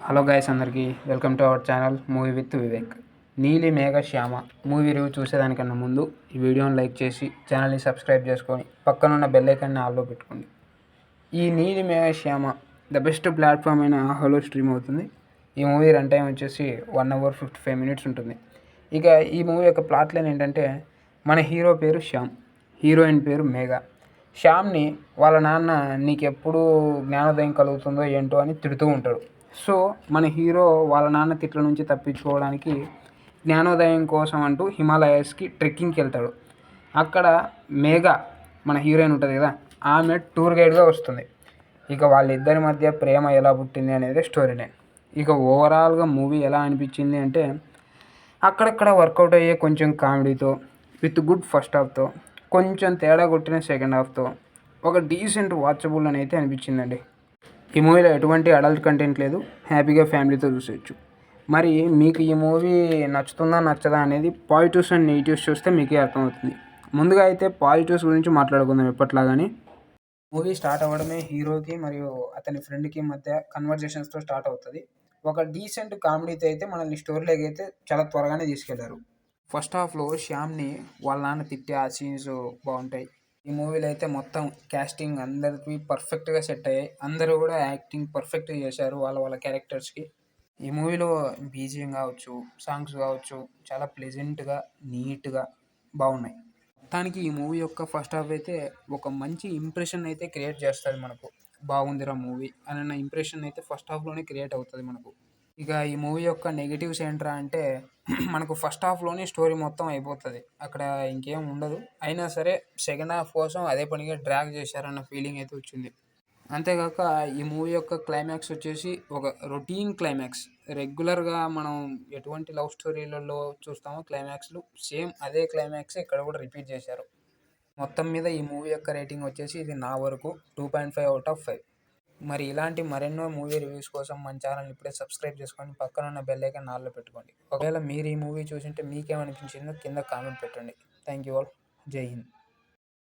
Hello guys, అందరికీ welcome to our channel movie with Vivek. నీలి మేఘ Shyama movie review చూసేదానికన్నా ముందు ఈ వీడియోని లైక్ చేసి ఛానల్ని సబ్స్క్రైబ్ చేసుకొని పక్కనున్న బెల్ ఐకాన్ని ఆల్లో పెట్టుకోండి. ఈ నీలి మేఘ శ్యామ ద బెస్ట్ ప్లాట్ఫామ్ అయిన హలో స్ట్రీమ్ అవుతుంది. ఈ మూవీ రన్ టైం వచ్చేసి 1 hour 55 minutes ఉంటుంది. ఇక ఈ మూవీ యొక్క ప్లాట్ లైన్ ఏంటంటే, మన హీరో పేరు శ్యామ్, హీరోయిన్ పేరు మేఘ. శ్యామ్ని వాళ్ళ నాన్న నీకెప్పుడు జ్ఞానోదయం కలుగుతుందో ఏంటో అని తిడుతూ ఉంటాడు. సో మన హీరో వాళ్ళ నాన్న తిట్ల నుంచి తప్పించుకోవడానికి జ్ఞానోదయం కోసం అంటూ హిమాలయాస్కి ట్రెక్కింగ్కి వెళ్తాడు. అక్కడ మేఘ మన హీరోయిన్ ఉంటుంది కదా, ఆమె టూర్ గైడ్గా వస్తుంది. ఇక వాళ్ళిద్దరి మధ్య ప్రేమ ఎలా పుట్టింది అనేది స్టోరీ లైన్. ఇక ఓవరాల్గా మూవీ ఎలా అనిపించింది అంటే, అక్కడక్కడ వర్కౌట్ అయ్యే కొంచెం కామెడీతో, విత్ గుడ్ ఫస్ట్ హాఫ్తో, కొంచెం తేడా కొట్టిన సెకండ్ హాఫ్తో ఒక డీసెంట్ వాచబుల్ అని అయితే అనిపించిందండి. ఈ మూవీలో ఎటువంటి అడల్ట్ కంటెంట్ లేదు, హ్యాపీగా ఫ్యామిలీతో చూసేయచ్చు. మరి మీకు ఈ మూవీ నచ్చుతుందా నచ్చదా అనేది పాజిటివ్స్ అండ్ నెగిటివ్స్ చూస్తే మీకే అర్థమవుతుంది. ముందుగా అయితే పాజిటివ్స్ గురించి మాట్లాడుకుందాం. ఎప్పట్లాగానే మూవీ స్టార్ట్ అవ్వడమే హీరోకి మరియు అతని ఫ్రెండ్కి మధ్య కన్వర్జేషన్స్తో స్టార్ట్ అవుతుంది. ఒక డీసెంట్ కామెడీతో అయితే మనల్ని స్టోరీలోకి అయితే చాలా త్వరగానే తీసుకెళ్లారు. ఫస్ట్ హాఫ్లో శ్యామ్ని వాళ్ళ నాన్న తిట్టే ఆ సీన్స్ బాగుంటాయి. ఈ మూవీలో అయితే మొత్తం క్యాస్టింగ్ అందరికీ పర్ఫెక్ట్గా సెట్ అయ్యాయి. అందరూ కూడా యాక్టింగ్ పర్ఫెక్ట్గా చేశారు వాళ్ళ వాళ్ళ క్యారెక్టర్స్కి. ఈ మూవీలో బీజిఎం కావచ్చు, సాంగ్స్ కావచ్చు, చాలా ప్లెజెంట్గా నీట్గా బాగున్నాయి. మొత్తానికి ఈ మూవీ యొక్క ఫస్ట్ హాఫ్ అయితే ఒక మంచి ఇంప్రెషన్ అయితే క్రియేట్ చేస్తుంది మనకు. బాగుందిరా మూవీ అన్న ఇంప్రెషన్ అయితే ఫస్ట్ హాఫ్లోనే క్రియేట్ అవుతుంది మనకు. ఇక ఈ మూవీ యొక్క నెగిటివ్స్ ఏంట్రా అంటే, మనకు ఫస్ట్ హాఫ్లోనే స్టోరీ మొత్తం అయిపోతుంది, అక్కడ ఇంకేం ఉండదు. అయినా సరే సెకండ్ హాఫ్ కోసం అదే పనిగా డ్రాగ్ చేశారన్న ఫీలింగ్ అయితే వచ్చింది. అంతేకాక ఈ మూవీ యొక్క క్లైమాక్స్ వచ్చేసి ఒక రొటీన్ క్లైమాక్స్. రెగ్యులర్గా మనం ఎటువంటి లవ్ స్టోరీలలో చూస్తామో క్లైమాక్స్లు, సేమ్ అదే క్లైమాక్స్ ఇక్కడ కూడా రిపీట్ చేశారు. మొత్తం మీద ఈ మూవీ యొక్క రేటింగ్ వచ్చేసి ఇది నా వరకు 2.5/5. మరి ఇలాంటి మరెన్నో మూవీ రివ్యూస్ కోసం మన ఛానల్ ఇప్పుడే సబ్స్క్రైబ్ చేసుకొని పక్కనున్న బెల్ ఐకాన్ ఆల్లో పెట్టుకోండి. ఒకవేళ మీరు ఈ మూవీ చూసింటే మీకేమనిపించిందో కింద కామెంట్ పెట్టండి. Thank you all. జై హింద్.